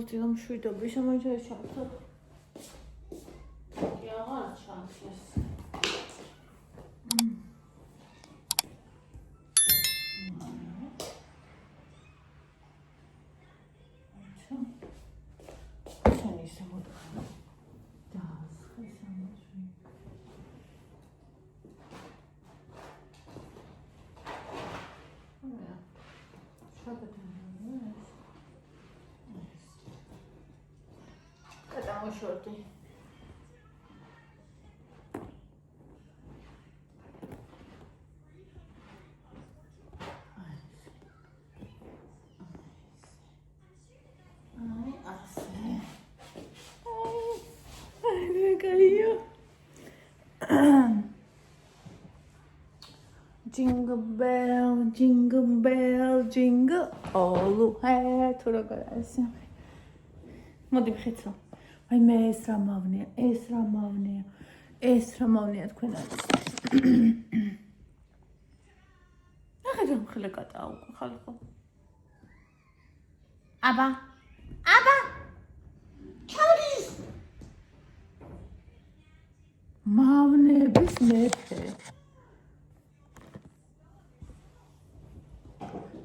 მოვწილო მშვიდობის, მოიწერე ჩავთო. კი აღარ ჩანს. Shorty. Jingle bell, jingle bell, jingle all the way to the grass. Modi bkhitso. Ay me es ra mavnia თქვენ არის. ახლა ხელი კატაო ხალხო. აბა ჩავდის. მავნების მეფე.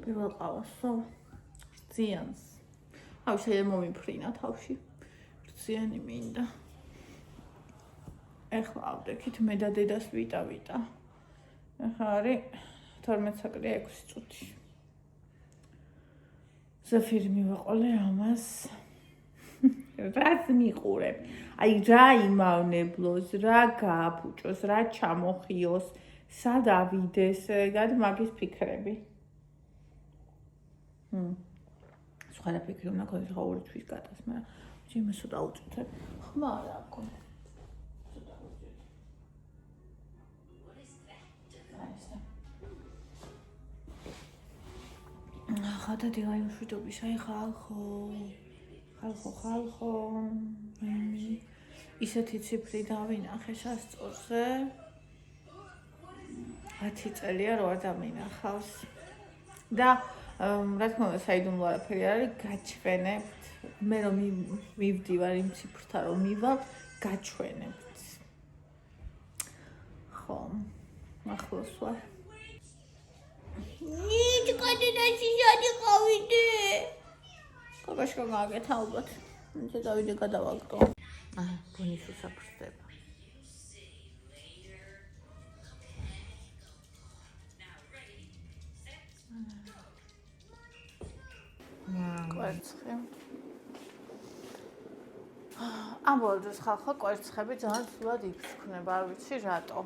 პირველ ყავასო ზიანს. აი შეიძლება მომიფრინა თავში. ზიანი მინდა. ეხლა ავდექით მე და დედას ვიტა. ეხლა არის 12 საკვირა 6 წუთი. ზაფირი მივაყოლე ამას. რაც მიყურებ. აი რა იმავნებლოს, რა გააფუჭოს, რა ჩამოხიოს, სად ავიდეს, ეგად მაგის ფიქრები. სხვა ფიქრი უნდა ქონდეს ხო ორი თვის გატას, მაგრამ იმას უდ აუწუთებ. ხმა რა გქონდა. ხადა დილაი მშვიდობის, აი ხალხო. ისეთი ციფრი დავინახე სასწორზე. 10 წელია რო არ დამინახავს. და რა თქმა უნდა საიდუმლო არაფერი არის, გაჩვენებთ. მე რომ მივდივარ იმ ციფრთან რომ მივალ, გაჩვენებთ. ხო, ახლოს ვარ. კადენაში შადიყავიდე. კაკაშკა გააკეთა ალბათ. მე დავიდე გადავაგდო. ბონის უსაფრთხოება. კვერცხი. ამ ბოლო დროს ხალხო კვერცხები ძალიან სულად იფრჩქნება, არ ვიცი რატო.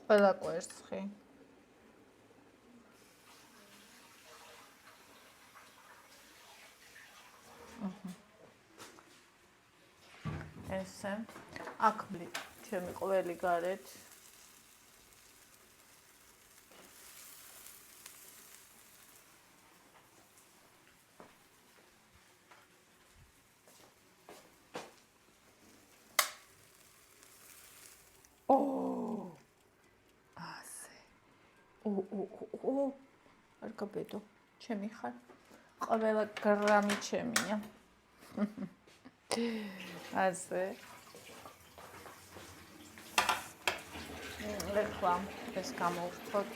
ყველა კვერცხი. ესე. აქ ბლი, ჩემი ყველი გარეთ. არ გაბედო, ჩემი ხარ. ყველა გრამი ჩემია. ასე. ეხლა ეს გამოვხოთ.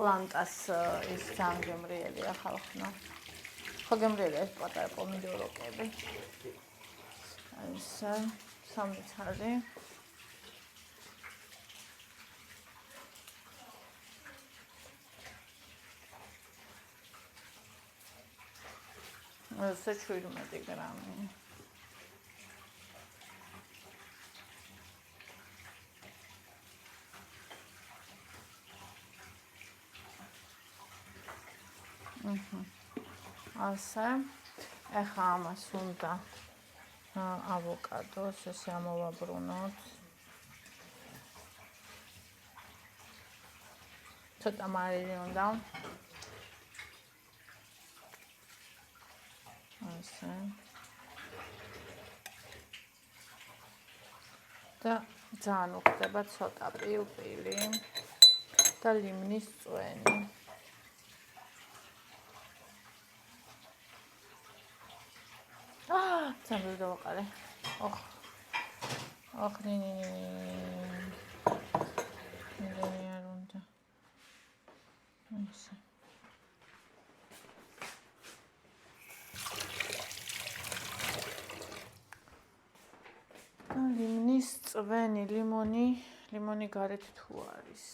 პლანტას ის ძალიან გემრიელია ხალხო. ხო გემრიელია ეს პატარა პომიდოროკები. ეს სამიცარი. ეს 17 გრამი. ასე ეხლა ამას უნდა ავოკადოს ესე ამოვაბრუნოთ. ცოტა მარილი უნდა. ასე. და ძალიან უხდება ცოტა პილპილი და ლიმონის წვენი. ძალიან დავაყარე. ნინი. ნინი არ უნდა. ასე. ლიმონის წვენი, ლიმონი გარეთ თუ არის.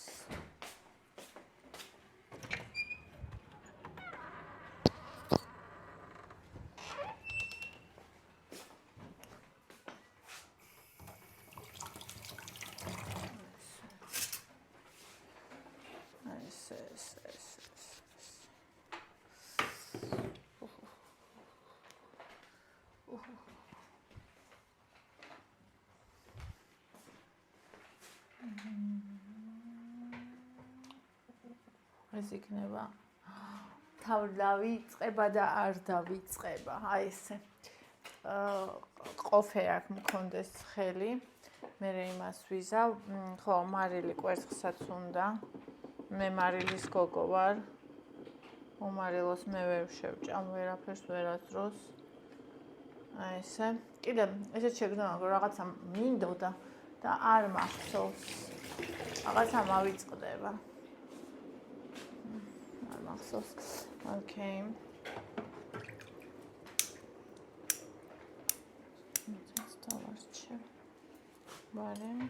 ეს იქნება თავ დავიწყება და არ დავიწყება. აი ესე. ყოფე აქ მქონდეს ხელი. მე იმას ვიზავ. ხო, მარილი კვერცხსაც უნდა. მე მარილის გოგო ვარ. მომარილოს მე ვერ შევჭამ ვერაფერს ვერასდროს. აი ესე. კიდე ესეც შეგრძნა რომ რაღაცა მინდოდა და არ მახსოვს. რაღაცა მავიწყდება. Okay. Let's start check. Vale.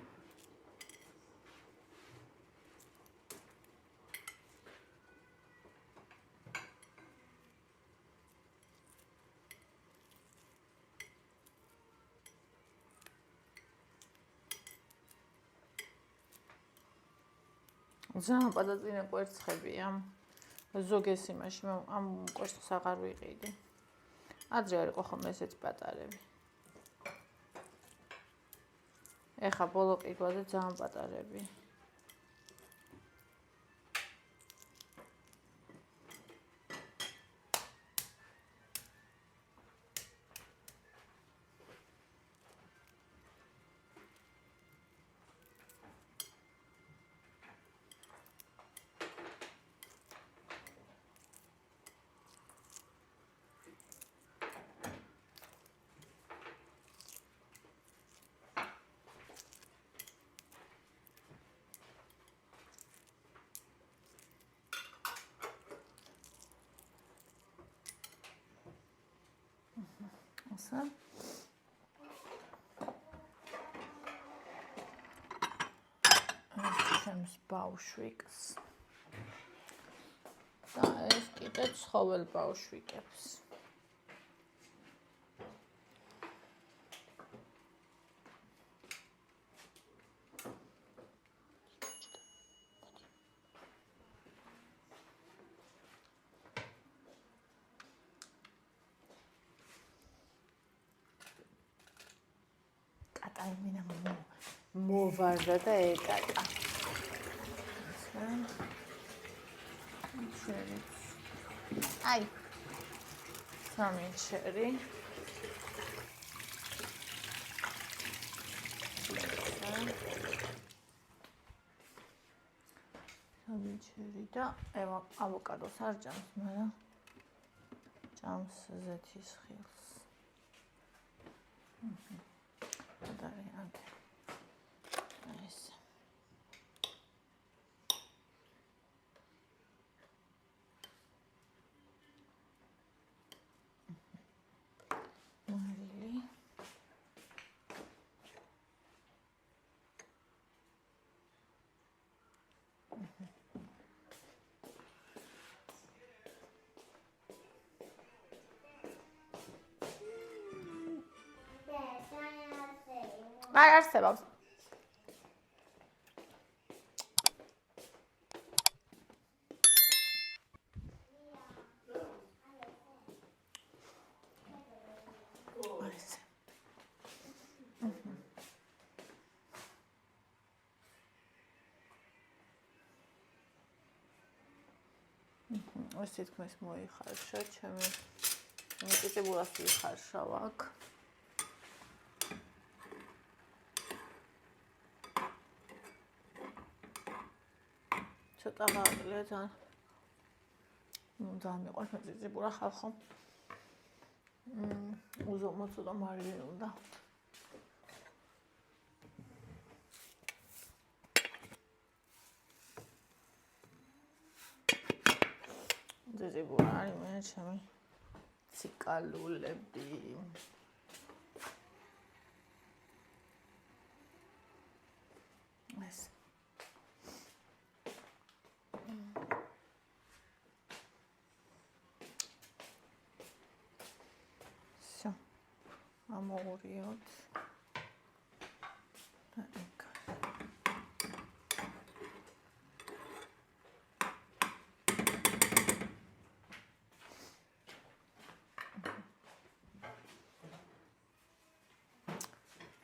ძალიან პატაწინა კვერცხებია. ზოგეს იმაში ამ კვერცხს აღარ ვიყიდი. ადრე არ იყო ხომ ესეც პატარები. ეხა ბოლო ყიდვაზე ძალიან პატარები. ასე. ჩემს ბავშვიკს. და ეს კიდე ცხოველ ბავშვიკებს. აიმინა მოვარდა და ეკატა. აი. სამი ჩერი. სამი ჩერი და ავოკადოს არ ჭამს, მაგრამ ჭამს ზეთის ხილს. არ არსებობს. ეს თითქმის მოიხარშა, ჩემი მიწიწებულას ვიხარშავ აქ. ცოტა გააკლია ძალიან. ძალიან მიყვარს მიწიწებულა ხალხო. უზომო ცოტა მარილი უნდა. მიწიწებულა არის მე ჩემი ციკალულები. ეს всё. ამოურიოთ. და ეგ.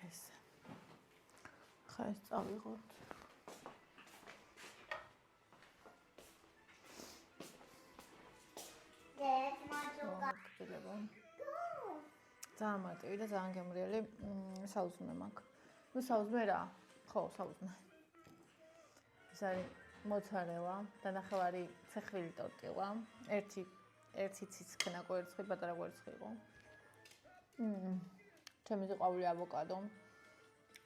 ეს. ხა ეს წავიღოთ. ძალიან მარტივი და ძალიან გემრიელი საუზმე მაქვს. ნუ საუზმე რა? ხო, საუზმე. ეს არის მოცარელა, დანახევარი ცეხვილი ტორტილა, ერთი ციცქნა კვერცხი, პატარა კვერცხი იყო. ჩემი ყვავილი ავოკადო.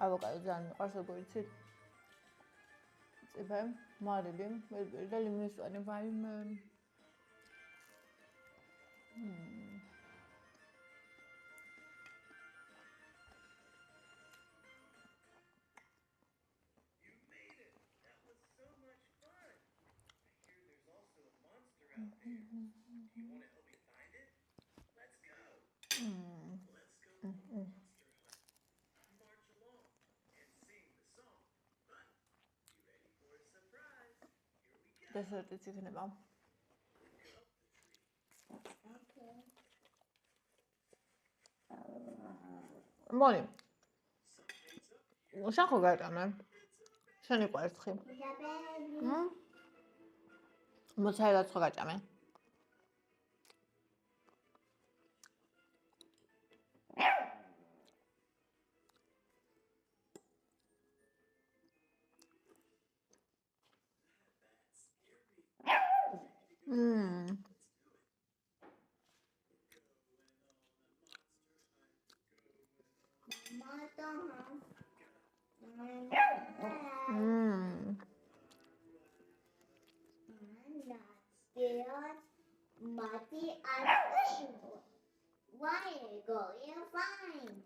ავოკადო ძალიან მიყვარს, როგორ იცით? წიფე, მარილი, მერბერი და ლიმინისვანი, ვაიმე. დესერტიც იქნება. მოდი. შენ ხო გაიტანე? შენი კვერცხი. მოცარელაც ხო გაჭამე? Marty, I'm fine. Why go? You're fine.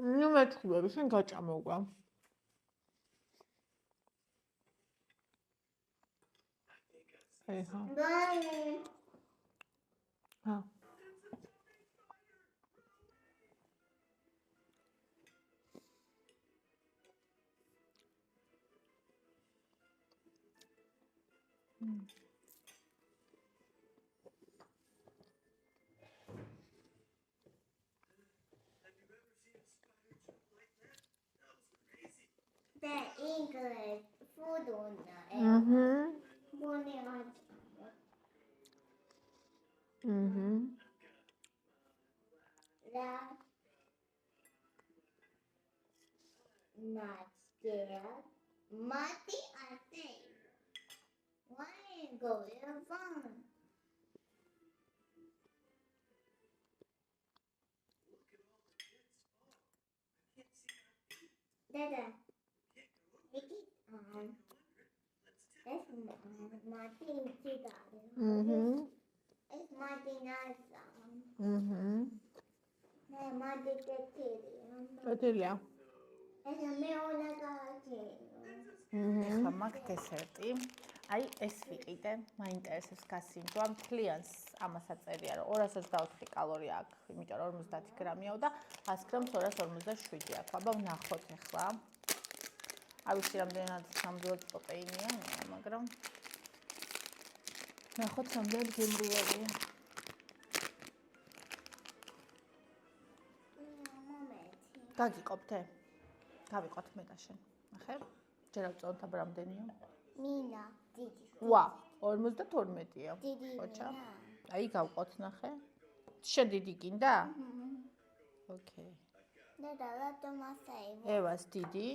ნუ მეთქუბები, შენ გაჭამოგვა. ეჰა. Bye. ჰა. The English food on the Not scared. Marty, I say. Why go? You're fine. Dada. That's Martin cigar. It's Martin's Martin კეთილია. ეს მეონაგაჩი. ეხლა მაქვს დესერტი. აი ეს ვიყიდე, მაინტერესებს გასინჯვა. მთლიანს ამას აწერია, რომ 224 კალორია აქვს, იმიტომ რომ 50 გრამიაო და 100 გრამს 257 აქვს. აბა ვნახოთ ეხლა. არ ვიცი რამდენად ნამდვილად პროტეინია, მაგრამ ნახოთ რამდენად გემრიელია. გაგიყოფთე? გავიყვათ მე და შენ. ნახე? ჯერ ავწონთ აბა რამდენია? მინა დიდი. ვა, 52-ია. დიდი ხოჩა. მინა. აი გავყოთ ნახე. შენ დიდი გინდა? ოკეი. და რატომ ასე? ევას დიდი.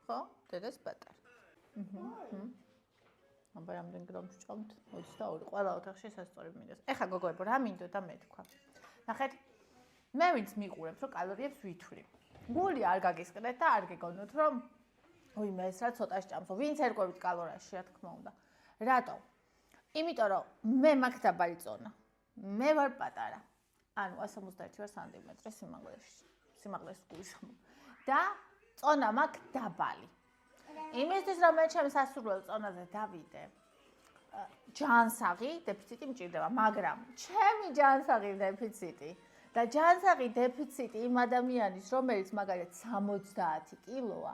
ხო? დედას პატარა. აბა რამდენ გრამს ვჭამთ? 22. ყველა ოთახში სასწორები მინდას. ეხა გოგოებო, რა მინდოდა მე თქვა. ნახეთ. მე ვინც მიყურებს, რომ კალორიებს ვითვლი. გული არ გაგისყრეთ და არ გეგონოთ, რომ ვიმე ეს რა ცოტა სჭამს, ვინც ერკვევით კალორიაში, რა თქმა უნდა. რატო? იმიტომ რომ მე მაქვს დაბალი წონა. მე ვარ პატარა. ანუ 171 ვარ სანტიმეტრი სიმაღლეს გულის. და წონა მაქვს დაბალი. იმისთვის რომ მე ჩემს სასურველ წონაზე დავიდე, ჯანსაღი დეფიციტი მჭირდება, მაგრამ ჩემი ჯანსაღი დეფიციტი და ჯანსაღი დეფიციტი იმ ადამიანის, რომელიც მაგალითად 70 კილოა,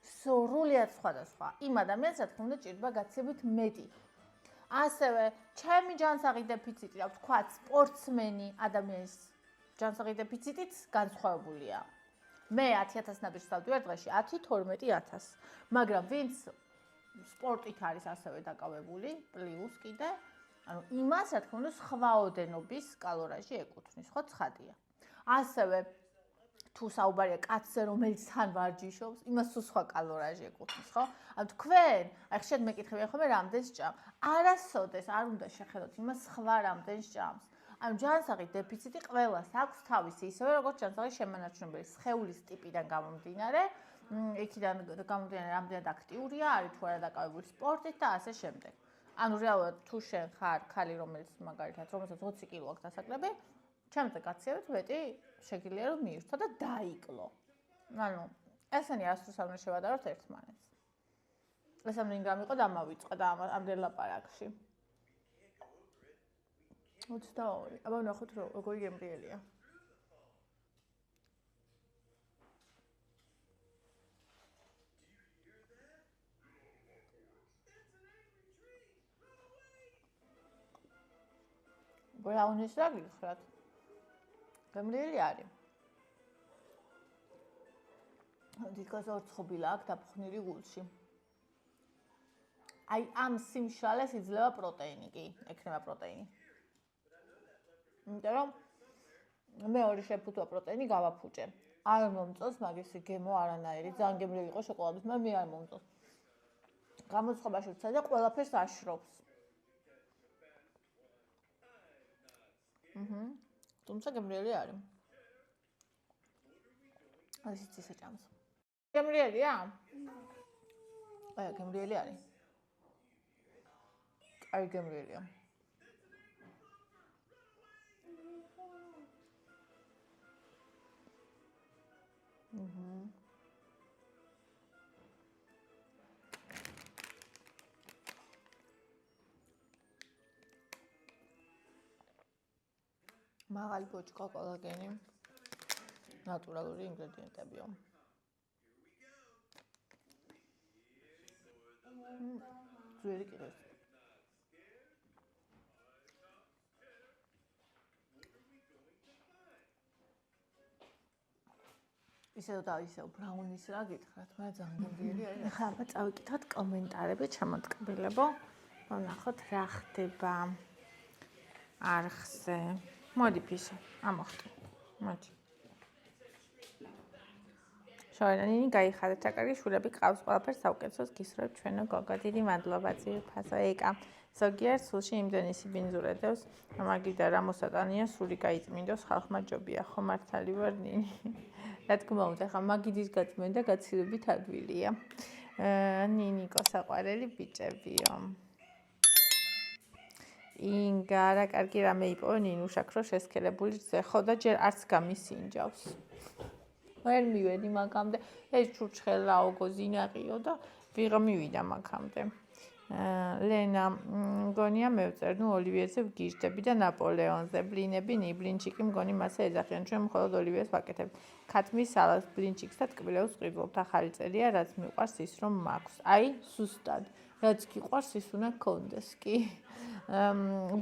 სრულიად სხვადასხვა. იმ ადამიანს რა თქმა უნდა ჭირდება გაცილებით მეტი. ასევე ჩემი ჯანსაღი დეფიციტი, რა ვთქვა, სპორტსმენი ადამიანის ჯანსაღი დეფიციტიც განსხვავებულია. მე 10,000 ნაბიჯს დავდივარ დღეში, 10-12,000. მაგრამ ვინც სპორტით არის ასევე დაკავებული, პლუს კიდე, ანუ იმას რა თქმა უნდა სხვა ოდენობის კალორიაჟი ეკუთვნის, ხო, ცხადია. ასევე თუ საუბარია კაცზე, რომელიც თან ვარჯიშობს, იმას თუ სხვა კალორიაჟი ეკუთვნის, ხო? ანუ თქვენ, აი ხშირად მეკითხებიან ხოლმე რამდენს ჭამ. არასოდეს არ უნდა შეხედოთ იმას სხვა რამდენს ჭამს. ანუ ჯანსაღი დეფიციტი ყველას აქვს თავისი, ისევე როგორც ჯანსაღი შემანარჩუნებელი სხეულის ტიპიდან გამომდინარე, იქიდან გამომდინარე რამდენად აქტიურია, არის თუ არა დაკავებული სპორტით და ასე შემდეგ. ანუ რეალურად თუ შენ ხარ ქალი, რომელიც მაგალითად, რომელსაც 20 კილო აქვს დასაკლები, ჩემზე გაცილებით მეტი შეგიძლია რომ მიირთო და დაიკლო. ანუ ესენი არასდროს არ უნდა შევადაროთ ერთმანეთს. ეს ამდენი გრამი იყო და ამავიწყდა და ამდენ ლაპარაკში. 22. აბა ნახოთ როგორი გემრიელია. ბრაუნის რა გიხრათ? გემრიელი არის. თითქოს ორცხობილა აქვს დაფხვნილი გულში. აი ამ სიმშრალეს იძლევა პროტეინი კი, ექნება პროტეინი. იმიტომ რომ მე ორი შეფუთვა პროტეინი გავაფუჭე. არ მომწონს მაგისი გემო არანაირი, ძალიან გემრიელი იყო შოკოლადის, მაგრამ მე არ მომწონს. გამოცხობაში ვცადე და ყველაფერს აშრობს. თუმცა გემრიელი არის. ისიც ისე ჭამს. გემრიელია? აი, გემრიელი არის. აი, გემრიელია. მაღალი ბოჭკო კოლაგენი ნატურალური ინგრედიენტებია. ძველი კიდეს. ისევ და ისევ ბრაუნის რა გითხრათ, მაგრამ ძალიან გემრიელი არის. ახლა აბა წავიკითხოთ კომენტარები ჩამოტკბილებო. ვნახოთ რა ხდება არხზე. მოდი ფიშა, ამოხტი. მოდი. შოერანინი გაიხადეთ, რა კარგი შვილები ყავს, ყველაფერს საუკეთესოს გისურვებ ჩვენო გოგო. დიდი მადლობა ძირფასო ეკა. ზოგიერთ სულში იმდენი სიბინძურე დევს, მაგიდა რა მოსატანია, სული გაიწმინდოს, ხალხმა ჯობია, ხო მართალი ვარ ნინი. რა თქმა უნდა, ხა მაგიდის გაწმენდა გაცილებით ადვილია. ნინიკო საყვარელი ბიჭებიო. ინგა რა კარგი რამე იპოვე ნინუშაკ რო შესქელებული რძე, ხო და ჯერ არც გამისინჯავს. ვერ მივედი მაგამდე, ეს ჩურჩხელაო გოზინაყიო და ვიღა მივიდა მაგამდე. ლენა მგონია მევწერ, ნუ ოლივიეზე ვგიჟდები და ნაპოლეონზე, ბლინები, ბლინჩიკი მგონი მასე ეძახიან, ჩვენ მხოლოდ ოლივიეს ვაკეთებ. ქათმის სალატს, ბლინჩიკს და ტკბილეულს ყიდულობთ, ახალი წერია, რაც მიყვარს ის რომ მაქვს. აი, სუსტად, რაც გიყვარს ის უნდა გქონდეს კი.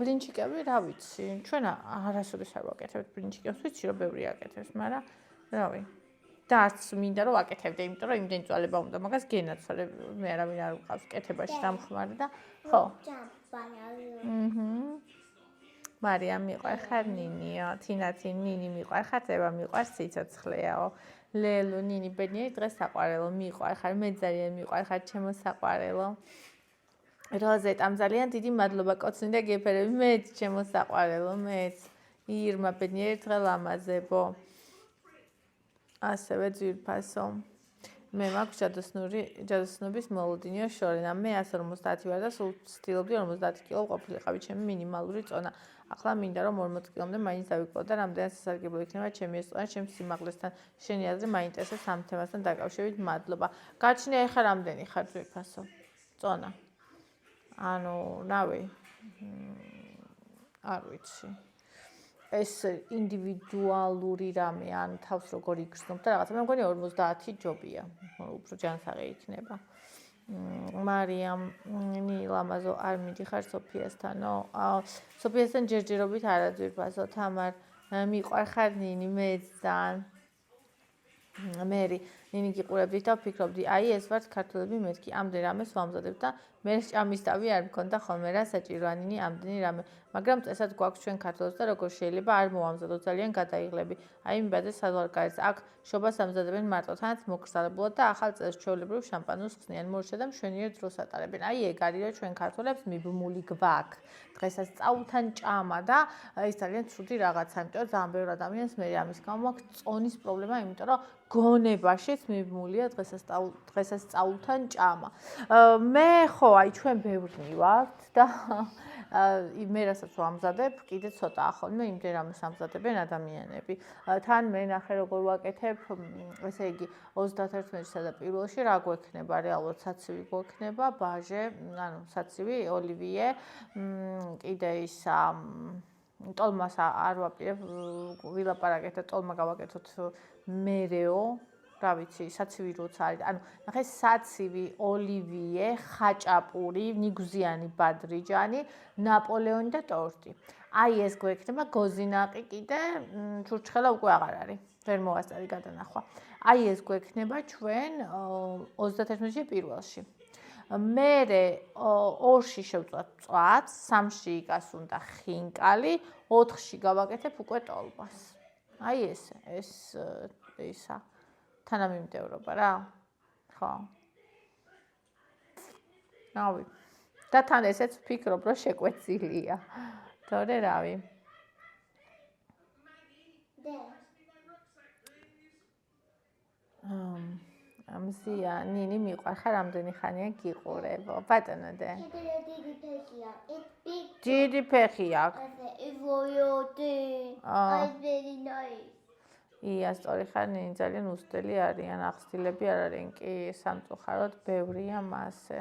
ბლინჩიკები, რა ვიცი, ჩვენ არასოდეს არ ვაკეთებთ ბლინჩიკებს, ვიცი რომ ბევრი აკეთებს, მაგრამ რავი. და არც მინდა რომ ვაკეთებდე, იმიტომ რომ იმდენი წვალება უნდა მაგას გენაცვალე, მე არავინ არ ვყავს კეთებაში დამხმარე და ხო. მარიამ მიყვარხარ ნინიო, თინათი ნინი მიყვარხარ, ება მიყვარს სიცოცხლეაო. ლელო ნინი ბედნიერი დღეს საყვარელო მიყვარხარ, მე ძალიან მიყვარხარ ჩემო საყვარელო. როზეტამ ძალიან დიდი მადლობა კოცნი და გეფერები, მეც ჩემო საყვარელო, მეც. ირმა ბედნიერი დღე ლამაზებო. ასევე ძვირფასო. მე მაქვს ჯადოსნობის მოლოდინიო შორენა. მე 150 ვარ და სულ ვცდილობდი 50 კილო ყოფილიყავი, ჩემი მინიმალური წონა. ახლა მინდა რომ 40 კილომდე მაინც დავიკლო და რამდენად სასარგებლო იქნება ჩემი ეს წონა ჩემს სიმაღლესთან. შენი აზრი მაინტერესებს ამ თემასთან დაკავშირებით. მადლობა. გაჩნია ეხა რამდენი ხარ ძვირფასო? წონა. ანუ, რავი. არ ვიცი. ეს ინდივიდუალური რამე, ან თავს როგორ იგრძნობ და რაღაცა. მე მგონი 50 ჯობია. უფრო ჯანსაღი იქნება. მარიამ ნილამაზო არ მიდიხარ სოფიასთანო? სოფიასთან ჯერჯერობით არა ძვირფასო. თამარ მიყვარხარ ნინი მეც ძალიან. მერი ნინი გიყურებდი და ვფიქრობდი, აი ეს ვართ ქართველები მეთქი, ამდენ რამეს ვამზადებ და მე ჭამისთავი არ მქონდა ხოლმე რა საჭიროა ნინი ამდენი რამე. მაგრამ წესად გვაქვს ჩვენ ქართველებს და როგორ შეიძლება არ მოვამზადოთ, ძალიან გადაიღლები. აი მიბადე საზღვარგარეთს, აქ შობას ამზადებენ მარტო, თანაც მოკრძალებულად და ახალ წელს ჩვეულებრივ შამპანურს ხსნიან, მორჩა და მშვენიერ დროს ატარებენ. აი ეგ არის რომ ჩვენ ქართველებს მიბმული გვაქვს. დღესაც სწავლთან ჭამა და ეს ძალიან ცუდი რაღაცა, იმიტომ რომ ძალიან ბევრი ადამიანს მე ამის გამო აქვს წონის პრობლემა, იმიტომ რომ გონებაშიც მიბმულია დღესაც სწავლთან ჭამა. მე ხო, აი ჩვენ ბევრნი ვართ და მე რასაც ვამზადებ, კიდე ცოტაა ხოლმე იმდენ რამეს ამზადებენ ადამიანები. თან მე ნახე როგორ ვაკეთებ, ესე იგი 31-სა და პირველში რა გვექნება, რეალურად საცივი გვექნება, ბაჟე, ანუ საცივი, ოლივიე, კიდე ისა ტოლმას არ ვაპირებ, ვილაპარაკეთ და ტოლმა გავაკეთოთ მერეო. რა ვიცი, საცივი როცა არის. ანუ ნახე საცივი, ოლივიე, ხაჭაპური, ნიგზიანი ბადრიჯანი, ნაპოლეონი და ტორტი. აი ეს გვექნება, გოზინაყი კიდე, ჩურჩხელა უკვე აღარ არის. ვერ მოვასწარი გადანახვა. აი ეს გვექნება ჩვენ 31-ში პირველში. მერე 2-ში შევწვათ მწვადს, 3-ში იკას უნდა ხინკალი, 4-ში გავაკეთებ უკვე ტოლბას. აი ეს ისა თანამიმდევრობა რა. ხო. რავი. და თან ესეც ვფიქრობ, რომ შეკვეცილია. თორე რავი. ამზია, ნინი მიყვარხარ რამდენი ხანია გიყურებო. ბატონო დე. დიდი ფეხი აქვს. ია, სწორი ხარ, ნინი ძალიან უსტელი არიან, ახსtildeები არ არიან კი, სამწუხაროდ ბევრია მასე.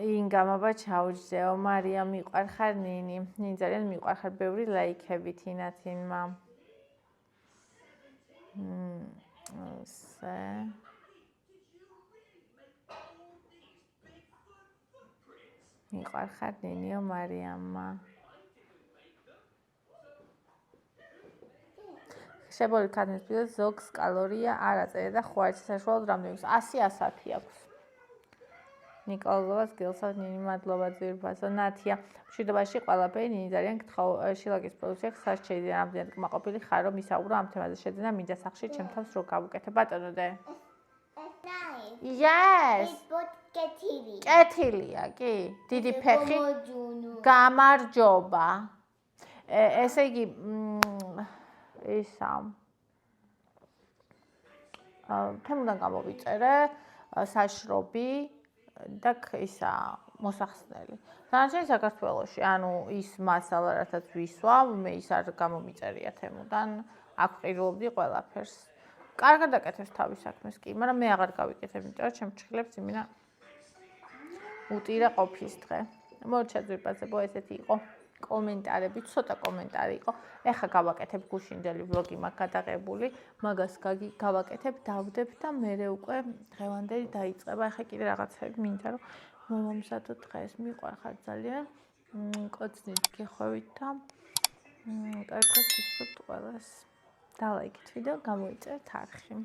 ინგა მაბა ჩაუჯდეო, მარიამ მიყვარხარ ნინი. ნინი ძალიან მიყვარხარ, ბევრი ლაიქები თინათინმა. ასე. მიყვარხარ ნინიო მარიამმა. შებოლილი ქათმის პირას ზოგს კალორია არ აწერია და ხوارცი საშუალოდ რამდენი აქვს? 100-110 აქვს. ნიკოლოზოვას გელსავთ ნინი მადლობა ძვირფასო. ნათია, მშვიდობაში ყველაფერი ნინი ძალიან გთხოვ შილაკის პროდუქცია სასჩეიდი რამდენად კმაყოფილი ხარ რომ ისაუბრო ამ თემაზე შეძენა მინდა სახში ჩემ თავს რო გავუკეთე ბატონო დე. Yes. კეთილია, კი. დიდი ფეხი. გამარჯობა. ესე იგი ისა თემიდან გამოვიწერე საშრობი და ისა მოსახსნელი. დანარჩენი საქართველოში, ანუ ის მასალა, რასაც ვისვავ, მე ის არ გამომიწერია თემიდან, აქ ყიდულობდი ყველაფერს. კარგად აკეთებს თავის საქმეს კი, მაგრამ მე აღარ გავიკეთებ, იმიტომ რომ ჩემ ჭხილებს იმინა უტირა ყოფის დღე. მორჩა ძვირფასებო, ესეთი იყო კომენტარები, ცოტა კომენტარი იყო. ეხა გავაკეთებ გუშინდელი ვლოგი მაქვს გადაღებული, მაგას გავაკეთებ, დავდებ და მერე უკვე დღევანდელი დაიწყება. ეხა კიდე რაღაცები მინდა რომ მომამზადო დღეს. მიყვარხარ ძალიან. კოცნით გეხვევით და კარგად გისურვებთ ყველას. დალაიქეთ ვიდეო, გამოიწერეთ არხი.